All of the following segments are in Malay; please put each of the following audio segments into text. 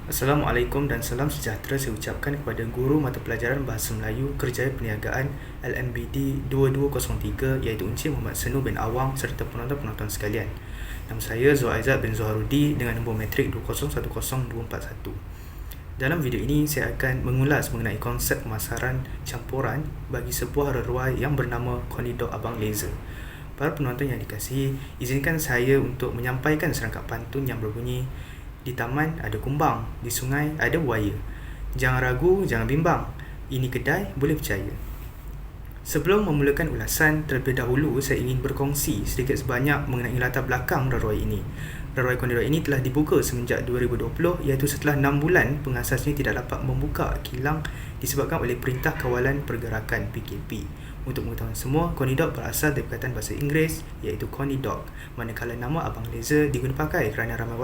Assalamualaikum dan salam sejahtera saya ucapkan kepada guru mata pelajaran Bahasa Melayu Kerjaya Perniagaan LMBD 2203 iaitu Encik Muhammad Senu bin Awang serta penonton-penonton sekalian. Nama saya Zul Aizat bin Zuharudi dengan nombor metrik 2010241. Dalam video ini saya akan mengulas mengenai konsep pemasaran campuran bagi sebuah reruai yang bernama Konidor Abang Laser. Para penonton yang dikasihi, izinkan saya untuk menyampaikan serangkap pantun yang berbunyi: di taman ada kumbang, di sungai ada buaya. Jangan ragu, jangan bimbang. Ini kedai, boleh percaya. Sebelum memulakan ulasan, terlebih dahulu saya ingin berkongsi sedikit sebanyak mengenai latar belakang reruai ini. Reruai Konidor ini telah dibuka semenjak 2020 iaitu setelah 6 bulan pengasasnya tidak dapat membuka kilang disebabkan oleh Perintah Kawalan Pergerakan PKP. Untuk mengetahui semua, Konidor berasal dari perkataan bahasa Inggeris iaitu Conidog, manakala nama Abang Laser diguna pakai kerana ramai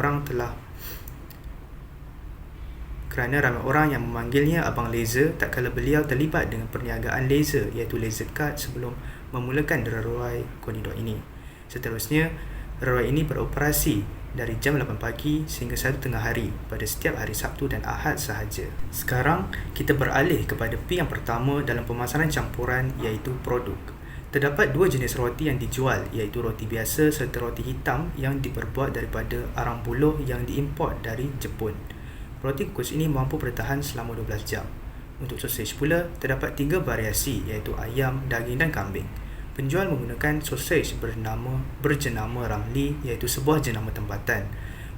orang yang memanggilnya Abang Laser tak kala beliau terlibat dengan perniagaan laser iaitu laser cut sebelum memulakan reruai Konidor ini. Seterusnya, reruai ini beroperasi dari jam 8 pagi sehingga 1 tengah hari pada setiap hari Sabtu dan Ahad sahaja. Sekarang, kita beralih kepada P yang pertama dalam pemasaran campuran iaitu produk. Terdapat dua jenis roti yang dijual iaitu roti biasa serta roti hitam yang diperbuat daripada arang buluh yang diimport dari Jepun. Roti kukus ini mampu bertahan selama 12 jam. Untuk sausage pula, terdapat 3 variasi iaitu ayam, daging dan kambing. Penjual menggunakan sausage berjenama Ramli iaitu sebuah jenama tempatan.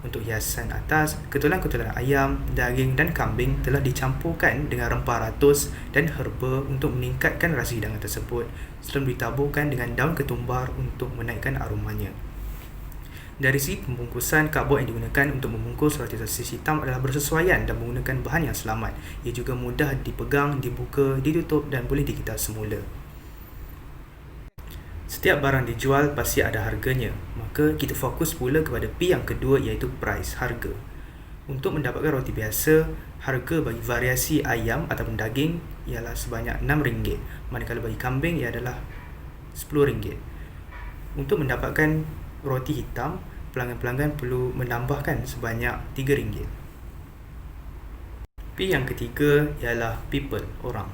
Untuk hiasan atas, ketulan-ketulan ayam, daging dan kambing telah dicampurkan dengan rempah ratus dan herba untuk meningkatkan rasa hidangan tersebut sebelum ditaburkan dengan daun ketumbar untuk menaikkan aromanya. Dari segi pembungkusan, cardboard yang digunakan untuk membungkus roti sausage hitam adalah bersesuaian dan menggunakan bahan yang selamat. Ia juga mudah dipegang, dibuka, ditutup dan boleh digital semula. Setiap barang dijual pasti ada harganya, maka kita fokus pula kepada P yang kedua iaitu price, harga. Untuk mendapatkan roti biasa, harga bagi variasi ayam ataupun daging ialah sebanyak RM6, manakala bagi kambing ia adalah RM10. Untuk mendapatkan roti hitam, pelanggan-pelanggan perlu menambahkan sebanyak RM3. P yang ketiga ialah people, orang.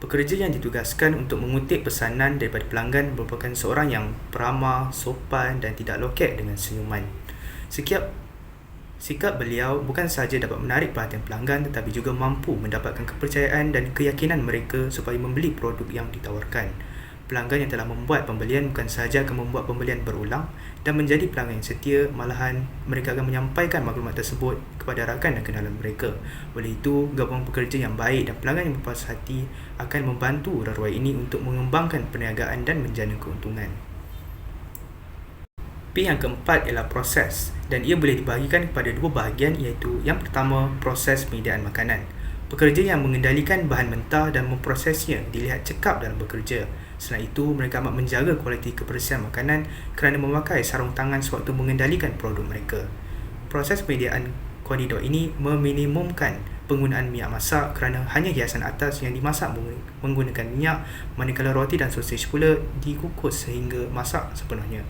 Pekerja yang ditugaskan untuk mengutip pesanan daripada pelanggan merupakan seorang yang beramah, sopan dan tidak loket dengan senyuman. Sikap beliau bukan sahaja dapat menarik perhatian pelanggan tetapi juga mampu mendapatkan kepercayaan dan keyakinan mereka supaya membeli produk yang ditawarkan. Pelanggan yang telah membuat pembelian bukan sahaja akan membuat pembelian berulang dan menjadi pelanggan yang setia, malahan mereka akan menyampaikan maklumat tersebut kepada rakan dan kenalan mereka. Oleh itu, gabungan pekerja yang baik dan pelanggan yang berpuas hati akan membantu reruai ini untuk mengembangkan perniagaan dan menjana keuntungan. P yang keempat ialah proses dan ia boleh dibahagikan kepada dua bahagian iaitu yang pertama, proses penyediaan makanan. Pekerja yang mengendalikan bahan mentah dan memprosesnya dilihat cekap dalam bekerja. Selain itu, mereka amat menjaga kualiti kebersihan makanan kerana memakai sarung tangan sewaktu mengendalikan produk mereka. Proses penyediaan Konidor ini meminimumkan penggunaan minyak masak kerana hanya hiasan atas yang dimasak menggunakan minyak, manakala roti dan sausage pula dikukus sehingga masak sepenuhnya.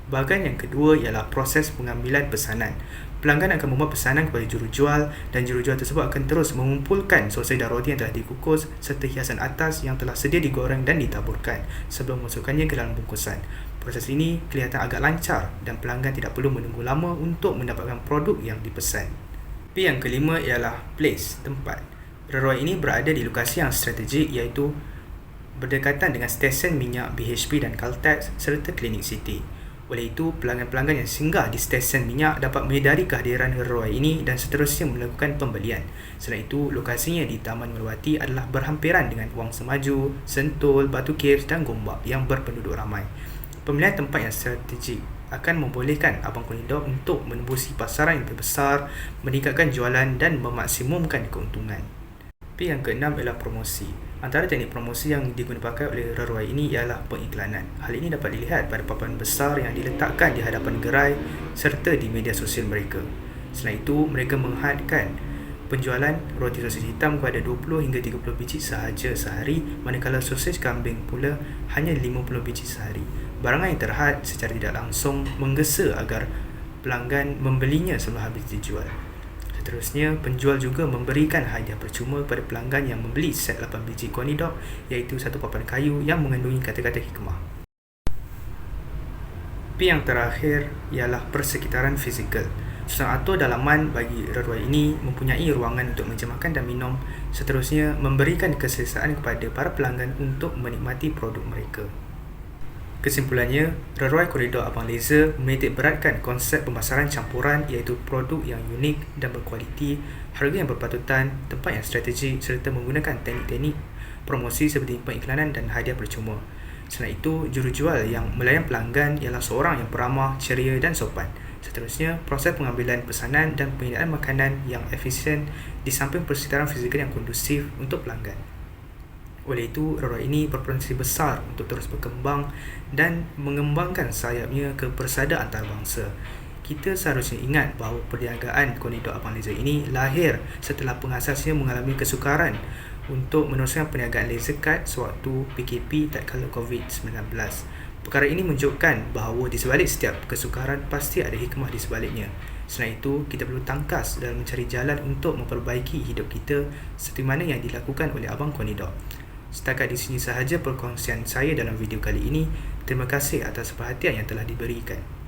Bahagian yang kedua ialah proses pengambilan pesanan. Pelanggan akan membuat pesanan kepada jurujual dan jurujual tersebut akan terus mengumpulkan sausage dan roti yang telah dikukus serta hiasan atas yang telah sedia digoreng dan ditaburkan sebelum memasukkannya ke dalam bungkusan. Proses ini kelihatan agak lancar dan pelanggan tidak perlu menunggu lama untuk mendapatkan produk yang dipesan. P yang kelima ialah place, tempat. Reruai ini berada di lokasi yang strategik iaitu berdekatan dengan stesen minyak BHP dan Caltex serta Klinik City. Oleh itu, pelanggan-pelanggan yang singgah di stesen minyak dapat menyedari kehadiran reruai ini dan seterusnya melakukan pembelian. Selain itu, lokasinya di Taman Melawati adalah berhampiran dengan Wang Semaju, Sentul, Batu Caves dan Gombak yang berpenduduk ramai. Pemilihan tempat yang strategik akan membolehkan Abang Konidor untuk menembusi pasaran yang lebih besar, meningkatkan jualan dan memaksimumkan keuntungan. P yang keenam ialah promosi. Antara teknik promosi yang digunakan oleh reruai ini ialah pengiklanan. Hal ini dapat dilihat pada papan besar yang diletakkan di hadapan gerai serta di media sosial mereka. Selain itu, mereka menghadkan penjualan roti sausage hitam kepada 20 hingga 30 biji sahaja sehari, manakala sausage kambing pula hanya 50 biji sehari. Barangan yang terhad secara tidak langsung menggesa agar pelanggan membelinya sebelum habis dijual. Seterusnya, penjual juga memberikan hadiah percuma kepada pelanggan yang membeli set 8 biji Conidog, iaitu satu papan kayu yang mengandungi kata-kata hikmah. Yang terakhir ialah persekitaran fizikal. Susunan atur dalaman bagi reruai ini mempunyai ruangan untuk menjemur makan dan minum. Seterusnya, memberikan keselesaan kepada para pelanggan untuk menikmati produk mereka. Kesimpulannya, reruai koridor Abang Laser menitik beratkan konsep pemasaran campuran, iaitu produk yang unik dan berkualiti, harga yang berpatutan, tempat yang strategik serta menggunakan teknik-teknik promosi seperti pengiklanan dan hadiah percuma. Selain itu, jurujual yang melayan pelanggan ialah seorang yang beramah, ceria dan sopan. Seterusnya, proses pengambilan pesanan dan penyediaan makanan yang efisien di samping persekitaran fizikal yang kondusif untuk pelanggan. Oleh itu, reruai ini berpotensi besar untuk terus berkembang dan mengembangkan sayapnya ke persada antarabangsa. Kita seharusnya ingat bahawa perniagaan Conidog Abang Laser ini lahir setelah pengasasnya mengalami kesukaran untuk meneruskan perniagaan laser cut sewaktu PKP tatkala COVID-19. Perkara ini menunjukkan bahawa di sebalik setiap kesukaran pasti ada hikmah di sebaliknya. Selain itu, kita perlu tangkas dalam mencari jalan untuk memperbaiki hidup kita seperti mana yang dilakukan oleh Abang Conidog. Setakat di sini sahaja perkongsian saya dalam video kali ini. Terima kasih atas perhatian yang telah diberikan.